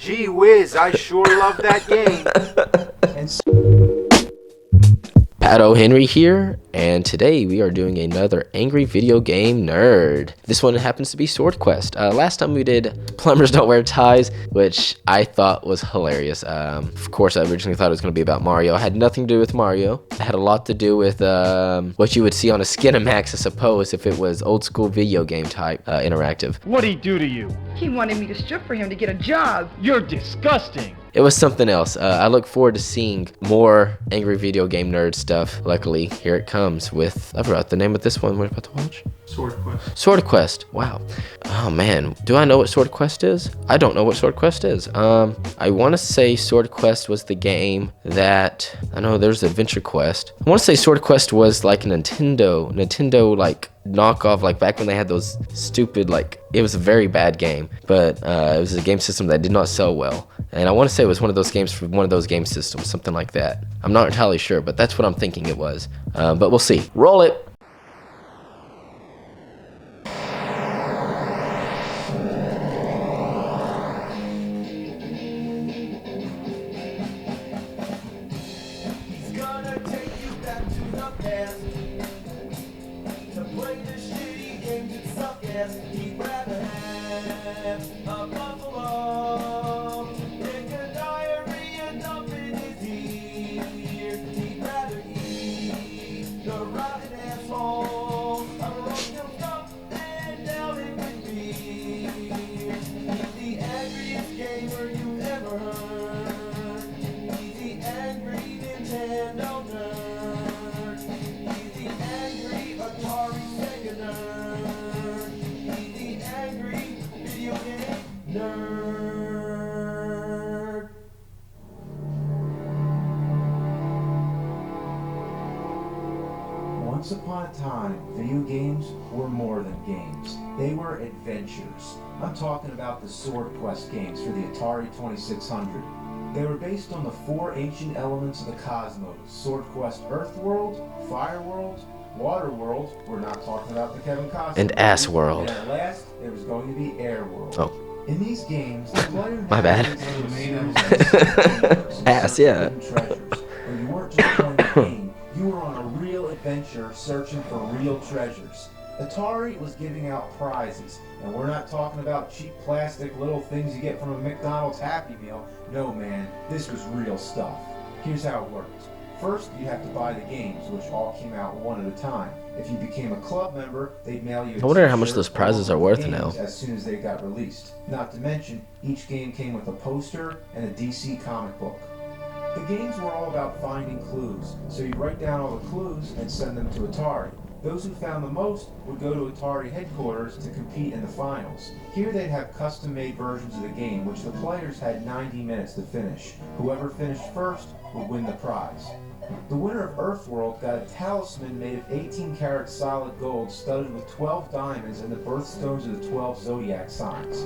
Gee whiz, I sure love that game. Pat O. Henry here, and today we are doing another Angry Video Game Nerd. This one happens to be Sword Quest. Last time we did Plumbers Don't Wear Ties, which I thought was hilarious. Of course, I originally thought it was going to be about Mario. It had nothing to do with Mario. It had a lot to do with what you would see on a Skinamax, I suppose, if it was old school video game type interactive. What'd he do to you? He wanted me to strip for him to get a job. You're disgusting. It was something else. I look forward to seeing more Angry Video Game Nerd stuff. Luckily, here it comes with, I forgot the name of this one we're about to watch. Sword Quest. Sword Quest. Wow. Oh man, do I know what Sword Quest is? I don't know what Sword Quest is. I want to say Sword Quest was the game that, I know there's Adventure Quest. I want to say Sword Quest was like a Nintendo like knockoff, like back when they had those stupid, like, it was a very bad game, but it was a game system that did not sell well. And I want to say it was one of those games for one of those game systems, something like that. I'm not entirely sure, but that's what I'm thinking it was. But we'll see. Roll it. He'd rather have a buffalo, take a diarrhea dump in his ear. He'd rather eat the rotten asshole of a roadkill stump and down it with beer. He's the angriest gamer you've ever heard. He's the angry Nintendo nerd. He's the angry Atari Sega nerd. Video game nerd. Once upon a time, video games were more than games. They were adventures. I'm talking about the Sword Quest games for the Atari 2600. They were based on the four ancient elements of the cosmos: Sword Quest Earthworld, Fireworld, Waterworld, we're not talking about the Kevin Costner, and Ass World. And at last, there was going to be Air World. Oh. In these games, the player My bad. Ass, yeah. Treasures. When you weren't just playing a game, you were on a real adventure searching for real treasures. Atari was giving out prizes, and we're not talking about cheap plastic little things you get from a McDonald's Happy Meal. No, man, this was real stuff. Here's how it worked. First, you have to buy the games, which all came out one at a time. If you became a club member, they'd mail you a I wonder how much t-shirt those prizes are worth now. as soon as they got released. Not to mention, each game came with a poster and a DC comic book. The games were all about finding clues, so you'd write down all the clues and send them to Atari. Those who found the most would go to Atari headquarters to compete in the finals. Here they'd have custom-made versions of the game, which the players had 90 minutes to finish. Whoever finished first would win the prize. The winner of Earthworld got a talisman made of 18-karat solid gold studded with 12 diamonds and the birthstones of the 12 zodiac signs.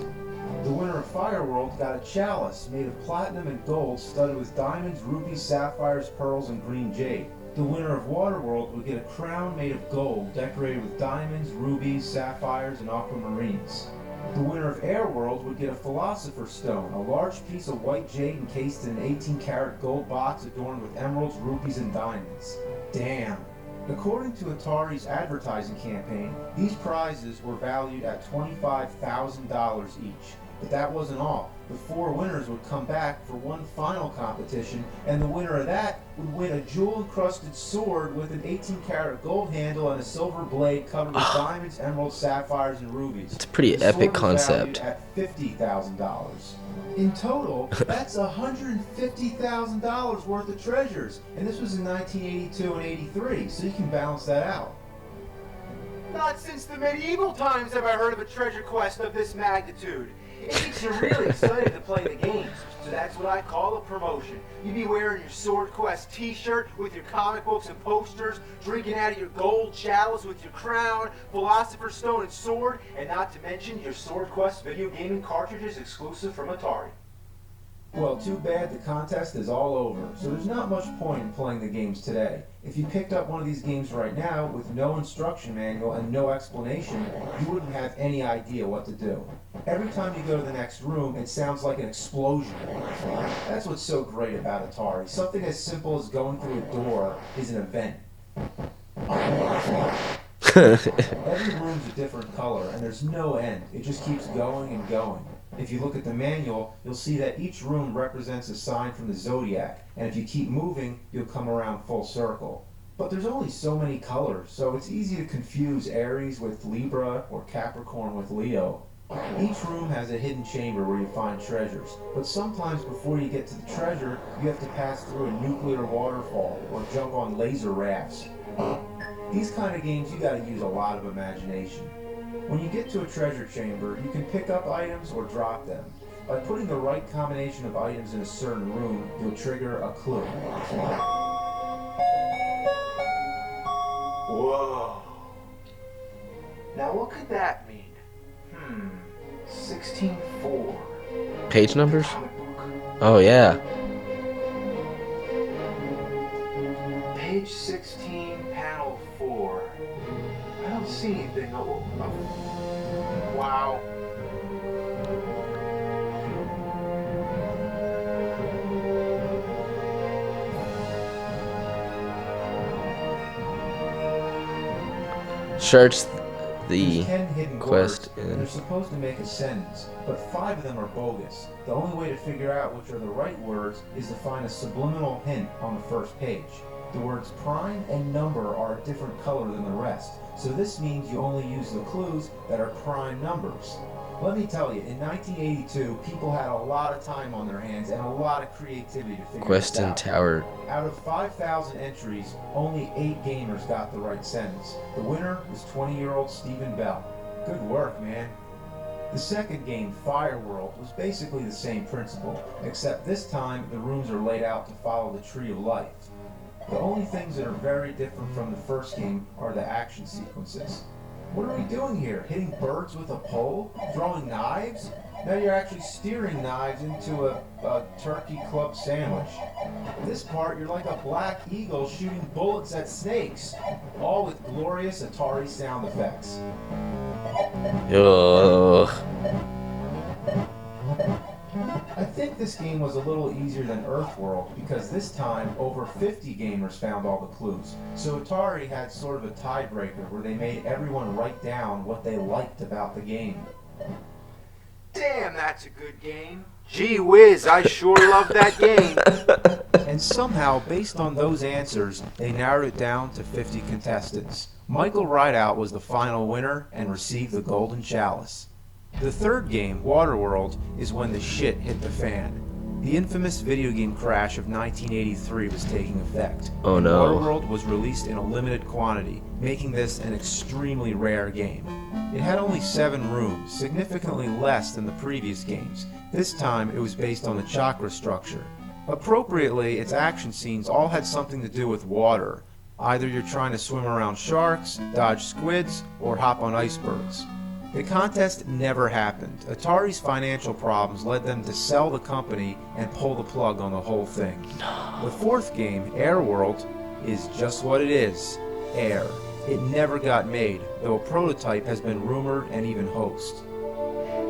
The winner of Fireworld got a chalice made of platinum and gold studded with diamonds, rubies, sapphires, pearls, and green jade. The winner of Waterworld would get a crown made of gold decorated with diamonds, rubies, sapphires, and aquamarines. The winner of Airworld would get a Philosopher's Stone, a large piece of white jade encased in an 18-karat gold box adorned with emeralds, rubies, and diamonds. Damn. According to Atari's advertising campaign, these prizes were valued at $25,000 each. But that wasn't all. The four winners would come back for one final competition, and the winner of that would win a jewel-encrusted sword with an 18-karat gold handle and a silver blade covered with diamonds, emeralds, sapphires, and rubies. It's a pretty epic concept. At $50,000. In total, that's $150,000 worth of treasures, and this was in 1982 and 83, so you can balance that out. Not since the medieval times have I heard of a treasure quest of this magnitude. It makes you really excited to play the games, so that's what I call a promotion. You'd be wearing your Sword Quest t-shirt with your comic books and posters, drinking out of your gold chalice with your crown, Philosopher's Stone and sword, and not to mention your Sword Quest video gaming cartridges exclusive from Atari. Well, too bad the contest is all over, so there's not much point in playing the games today. If you picked up one of these games right now with no instruction manual and no explanation, you wouldn't have any idea what to do. Every time you go to the next room, it sounds like an explosion. That's what's so great about Atari. Something as simple as going through a door is an event. Every room's a different color, and there's no end. It just keeps going and going. If you look at the manual, you'll see that each room represents a sign from the zodiac, and if you keep moving, you'll come around full circle. But there's only so many colors, so it's easy to confuse Aries with Libra or Capricorn with Leo. Each room has a hidden chamber where you find treasures, but sometimes before you get to the treasure, you have to pass through a nuclear waterfall or jump on laser rafts. These kind of games, you gotta use a lot of imagination. When you get to a treasure chamber, you can pick up items or drop them. By putting the right combination of items in a certain room, you'll trigger a clue. Whoa. Now what could that mean? 16:4. Page numbers? Comic book. Oh, yeah. Page 16, panel 4. I don't see anything. Wow. Search the There's 10 hidden quest words, and they're supposed to make a sentence, but 5 of them are bogus. The only way to figure out which are the right words is to find a subliminal hint on the first page. The words prime and number are a different color than the rest, so this means you only use the clues that are prime numbers. Let me tell you, in 1982, people had a lot of time on their hands and a lot of creativity to figure Quest this and out. Tower. Out of 5,000 entries, only 8 gamers got the right sentence. The winner was 20-year-old Stephen Bell. Good work, man. The second game, Fire World, was basically the same principle, except this time the rooms are laid out to follow the Tree of Life. The only things that are very different from the first game are the action sequences. What are we doing here? Hitting birds with a pole? Throwing knives? Now you're actually steering knives into a turkey club sandwich. This part, you're like a black eagle shooting bullets at snakes, all with glorious Atari sound effects. Ugh. I think this game was a little easier than Earthworld because this time over 50 gamers found all the clues. So Atari had sort of a tiebreaker where they made everyone write down what they liked about the game. Damn, that's a good game. Gee whiz, I sure love that game. And somehow, based on those answers, they narrowed it down to 50 contestants. Michael Rideout was the final winner and received the Golden Chalice. The third game, Waterworld, is when the shit hit the fan. The infamous video game crash of 1983 was taking effect. Oh no. Waterworld was released in a limited quantity, making this an extremely rare game. It had only 7 rooms, significantly less than the previous games. This time it was based on the chakra structure. Appropriately, its action scenes all had something to do with water. Either you're trying to swim around sharks, dodge squids, or hop on icebergs. The contest never happened. Atari's financial problems led them to sell the company and pull the plug on the whole thing. The fourth game, Airworld, is just what it is, air. It never got made, though a prototype has been rumored and even hoaxed.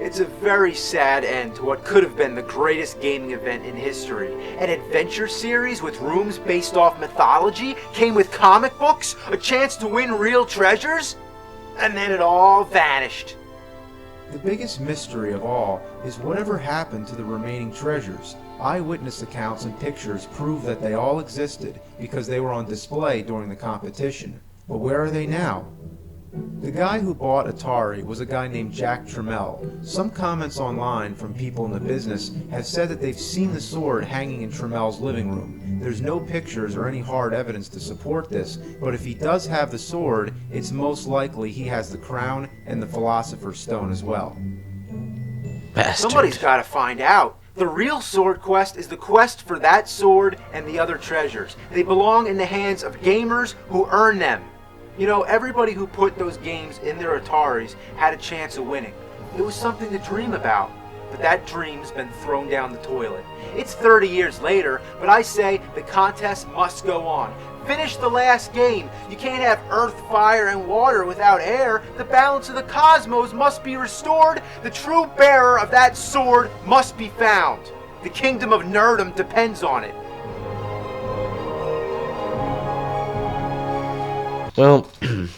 It's a very sad end to what could have been the greatest gaming event in history. An adventure series with rooms based off mythology came with comic books, a chance to win real treasures, and then it all vanished. The biggest mystery of all is whatever happened to the remaining treasures. Eyewitness accounts and pictures prove that they all existed because they were on display during the competition. But where are they now? The guy who bought Atari was a guy named Jack Trammell. Some comments online from people in the business have said that they've seen the sword hanging in Trammell's living room. There's no pictures or any hard evidence to support this, but if he does have the sword, it's most likely he has the crown and the Philosopher's Stone as well. Bastard. Somebody's got to find out. The real sword quest is the quest for that sword and the other treasures. They belong in the hands of gamers who earn them. You know, everybody who put those games in their Ataris had a chance of winning. It was something to dream about. but that dream's been thrown down the toilet. It's 30 years later, but I say the contest must go on. Finish the last game. You can't have earth, fire, and water without air. The balance of the cosmos must be restored. The true bearer of that sword must be found. The kingdom of nerdom depends on it. Well,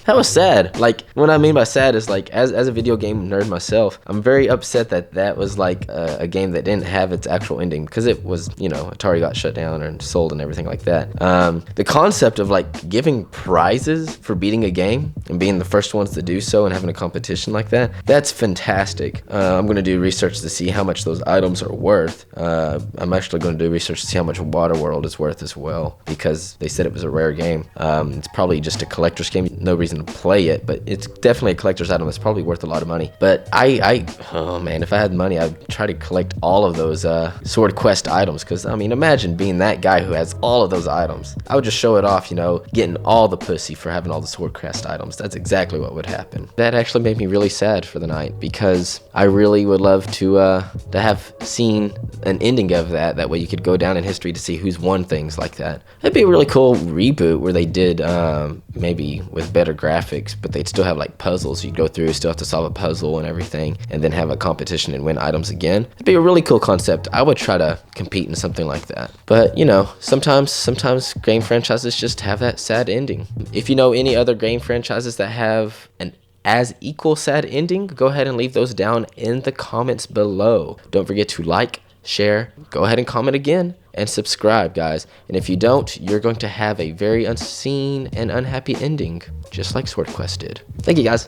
that was sad. Like, what I mean by sad is, like, as a video game nerd myself, I'm very upset that that was, like, a game that didn't have its actual ending, because it was, you know, Atari got shut down and sold and everything like that. The concept of, like, giving prizes for beating a game and being the first ones to do so and having a competition like that, that's fantastic. I'm going to do research to see how much those items are worth. I'm actually going to do research to see how much Waterworld is worth as well, because they said it was a rare game. It's probably just a collector's game, no reason to play it, but it's definitely a collector's item. It's probably worth a lot of money. But oh man, if I had money, I'd try to collect all of those Sword Quest items, because I mean, imagine being that guy who has all of those items. I would just show it off, you know, getting all the pussy for having all the Sword Quest items. That's exactly what would happen. That actually made me really sad for the night, because I really would love to have seen an ending of that. That way you could go down in history to see who's won things like that. It'd be a really cool reboot where they did maybe with better graphics, but they'd still have like puzzles you'd go through, still have to solve a puzzle and everything, and then have a competition and win items again. It'd be a really cool concept. I would try to compete in something like that. But you know, sometimes game franchises just have that sad ending. If you know any other game franchises that have an as equal sad ending, go ahead and leave those down in the comments below. Don't forget to like, share, go ahead and comment again, and subscribe, guys. And if you don't, you're going to have a very unseen and unhappy ending, just like Sword Quest did. Thank you, guys.